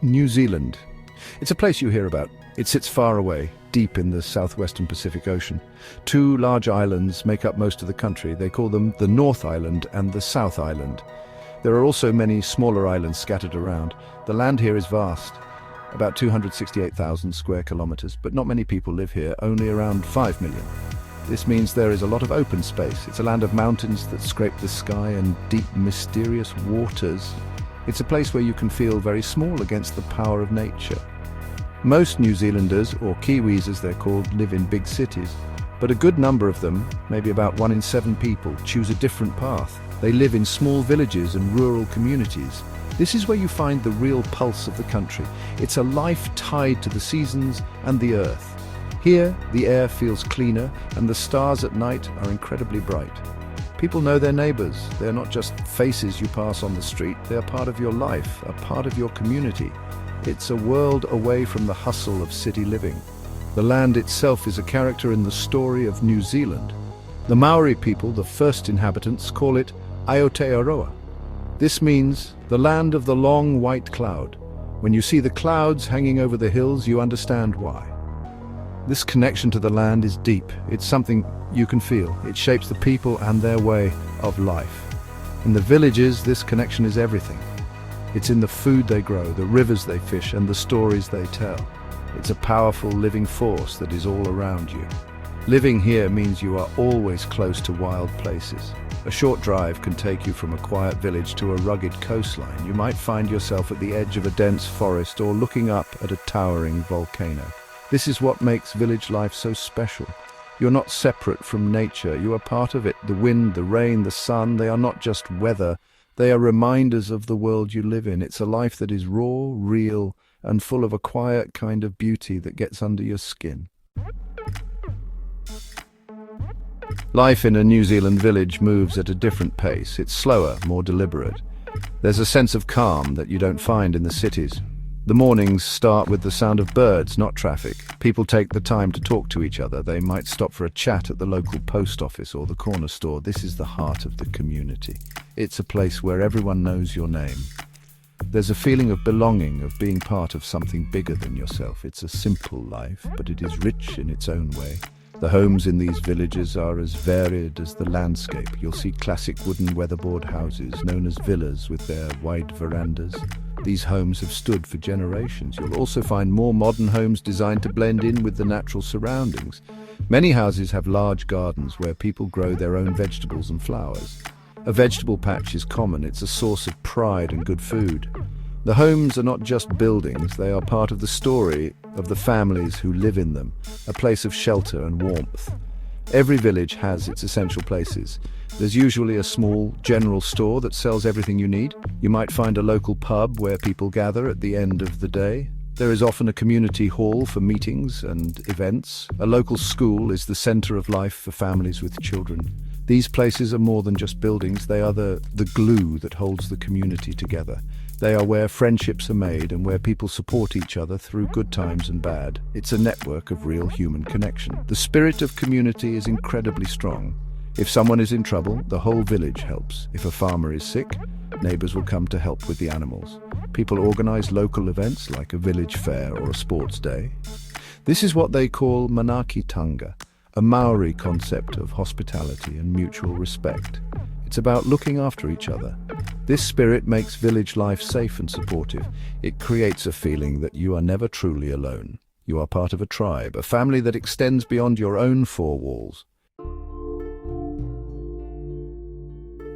New Zealand. It's a place you hear about. It sits far away, deep in the southwestern Pacific Ocean. Two large islands make up most of the country. They call them the North Island and the South Island. There are also many smaller islands scattered around. The land here is vast, about 268,000 square kilometers, but not many people live here, only around 5 million. This means there is a lot of open space. It's a land of mountains that scrape the sky and deep, mysterious waters. It's a place where you can feel very small against the power of nature. Most New Zealanders, or Kiwis as they're called, live in big cities. But a good number of them, maybe about 1 in 7 people, choose a different path. They live in small villages and rural communities. This is where you find the real pulse of the country. It's a life tied to the seasons and the earth. Here, the air feels cleaner and the stars at night are incredibly bright. People know their neighbors. They're not just faces you pass on the street. They're part of your life, a part of your community. It's a world away from the hustle of city living. The land itself is a character in the story of New Zealand. The Maori people, the first inhabitants, call it Aotearoa. This means the land of the long white cloud. When you see the clouds hanging over the hills, you understand why. This connection to the land is deep. It's something you can feel. It shapes the people and their way of life. In the villages, this connection is everything. It's in the food they grow, the rivers they fish, and the stories they tell. It's a powerful living force that is all around you. Living here means you are always close to wild places. A short drive can take you from a quiet village to a rugged coastline. You might find yourself at the edge of a dense forest or looking up at a towering volcano. This is what makes village life so special. You're not separate from nature. You are part of it. The wind, the rain, the sun, they are not just weather. They are reminders of the world you live in. It's a life that is raw, real, and full of a quiet kind of beauty that gets under your skin. Life in a New Zealand village moves at a different pace. It's slower, more deliberate. There's a sense of calm that you don't find in the cities. The mornings start with the sound of birds, not traffic. People take the time to talk to each other. They might stop for a chat at the local post office or the corner store. This is the heart of the community. It's a place where everyone knows your name. There's a feeling of belonging, of being part of something bigger than yourself. It's a simple life, but it is rich in its own way. The homes in these villages are as varied as the landscape. You'll see classic wooden weatherboard houses known as villas with their wide verandas. These homes have stood for generations. You'll also find more modern homes designed to blend in with the natural surroundings. Many houses have large gardens where people grow their own vegetables and flowers. A vegetable patch is common. It's a source of pride and good food. The homes are not just buildings, they are part of the story of the families who live in them, a place of shelter and warmth. Every village has its essential places. There's usually a small general store that sells everything you need. You might find a local pub where people gather at the end of the day. There is often a community hall for meetings and events. A local school is the center of life for families with children. These places are more than just buildings, they are the glue that holds the community together. They are where friendships are made and where people support each other through good times and bad. It's a network of real human connection. The spirit of community is incredibly strong. If someone is in trouble, the whole village helps. If a farmer is sick, neighbors will come to help with the animals. People organize local events like a village fair or a sports day. This is what they call manakitanga, a Maori concept of hospitality and mutual respect. It's about looking after each other. This spirit makes village life safe and supportive. It creates a feeling that you are never truly alone. You are part of a tribe, a family that extends beyond your own four walls.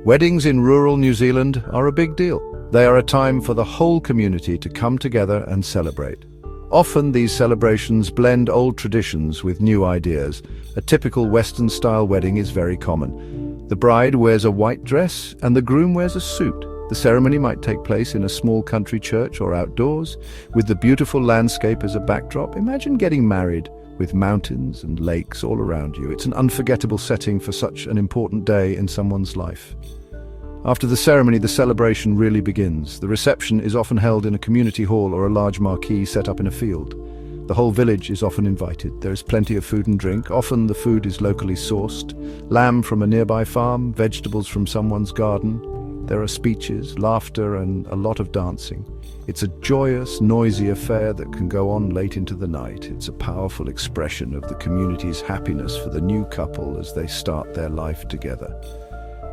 Weddings in rural New Zealand are a big deal. They are a time for the whole community to come together and celebrate. Often these celebrations blend old traditions with new ideas. A typical Western-style wedding is very common. The bride wears a white dress and the groom wears a suit. The ceremony might take place in a small country church or outdoors, with the beautiful landscape as a backdrop. Imagine getting married with mountains and lakes all around you. It's an unforgettable setting for such an important day in someone's life. After the ceremony, the celebration really begins. The reception is often held in a community hall or a large marquee set up in a field. The whole village is often invited. There is plenty of food and drink. Often the food is locally sourced. Lamb from a nearby farm, vegetables from someone's garden. There are speeches, laughter, and a lot of dancing. It's a joyous, noisy affair that can go on late into the night. It's a powerful expression of the community's happiness for the new couple as they start their life together.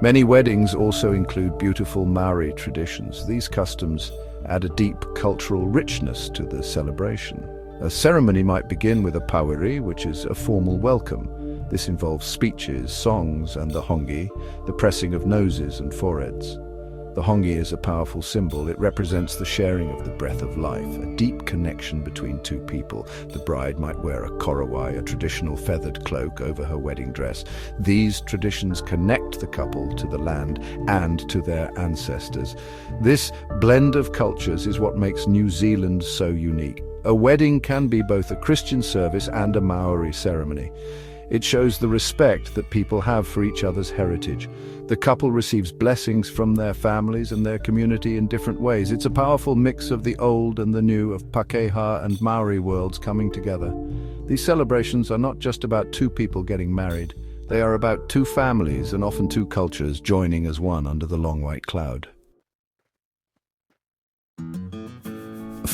Many weddings also include beautiful Maori traditions. These customs add a deep cultural richness to the celebration. A ceremony might begin with a pauiri, which is a formal welcome. This involves speeches, songs, and the hongi, the pressing of noses and foreheads. The hongi is a powerful symbol. It represents the sharing of the breath of life, a deep connection between two people. The bride might wear a korowai, a traditional feathered cloak, over her wedding dress. These traditions connect the couple to the land and to their ancestors. This blend of cultures is what makes New Zealand so unique. A wedding can be both a Christian service and a Maori ceremony. It shows the respect that people have for each other's heritage. The couple receives blessings from their families and their community in different ways. It's a powerful mix of the old and the new, of Pakeha and Maori worlds coming together. These celebrations are not just about two people getting married. They are about two families and often two cultures joining as one under the long white cloud.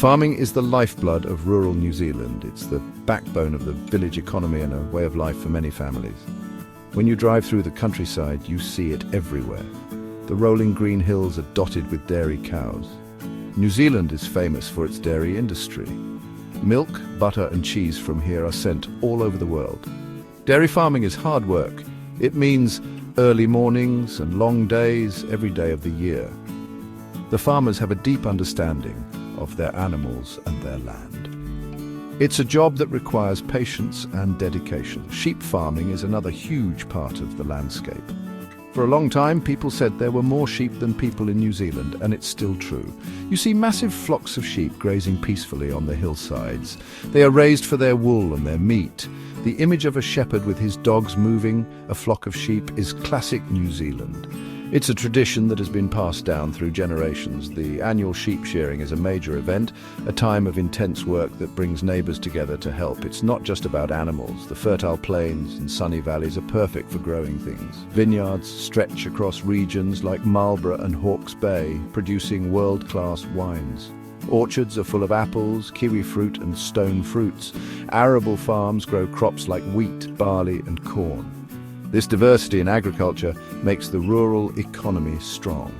Farming is the lifeblood of rural New Zealand. It's the backbone of the village economy and a way of life for many families. When you drive through the countryside, you see it everywhere. The rolling green hills are dotted with dairy cows. New Zealand is famous for its dairy industry. Milk, butter and cheese from here are sent all over the world. Dairy farming is hard work. It means early mornings and long days every day of the year. The farmers have a deep understanding of their animals and their land. It's a job that requires patience and dedication. Sheep farming is another huge part of the landscape. For a long time, people said there were more sheep than people in New Zealand, and it's still true. You see massive flocks of sheep grazing peacefully on the hillsides. They are raised for their wool and their meat. The image of a shepherd with his dogs moving a flock of sheep is classic New Zealand. It's a tradition that has been passed down through generations. The annual sheep shearing is a major event, a time of intense work that brings neighbours together to help. It's not just about animals. The fertile plains and sunny valleys are perfect for growing things. Vineyards stretch across regions like Marlborough and Hawke's Bay, producing world-class wines. Orchards are full of apples, kiwi fruit and stone fruits. Arable farms grow crops like wheat, barley and corn. This diversity in agriculture makes the rural economy strong.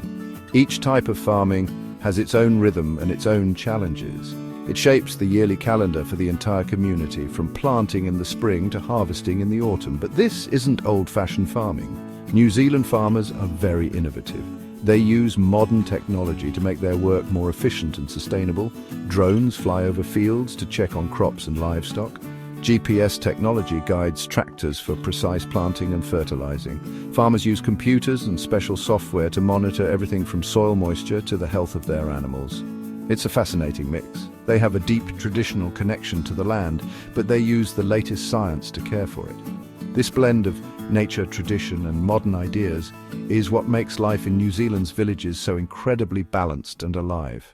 Each type of farming has its own rhythm and its own challenges. It shapes the yearly calendar for the entire community, from planting in the spring to harvesting in the autumn. But this isn't old-fashioned farming. New Zealand farmers are very innovative. They use modern technology to make their work more efficient and sustainable. Drones fly over fields to check on crops and livestock. GPS technology guides tractors for precise planting and fertilizing. Farmers use computers and special software to monitor everything from soil moisture to the health of their animals. It's a fascinating mix. They have a deep traditional connection to the land, but they use the latest science to care for it. This blend of nature, tradition, and modern ideas is what makes life in New Zealand's villages so incredibly balanced and alive.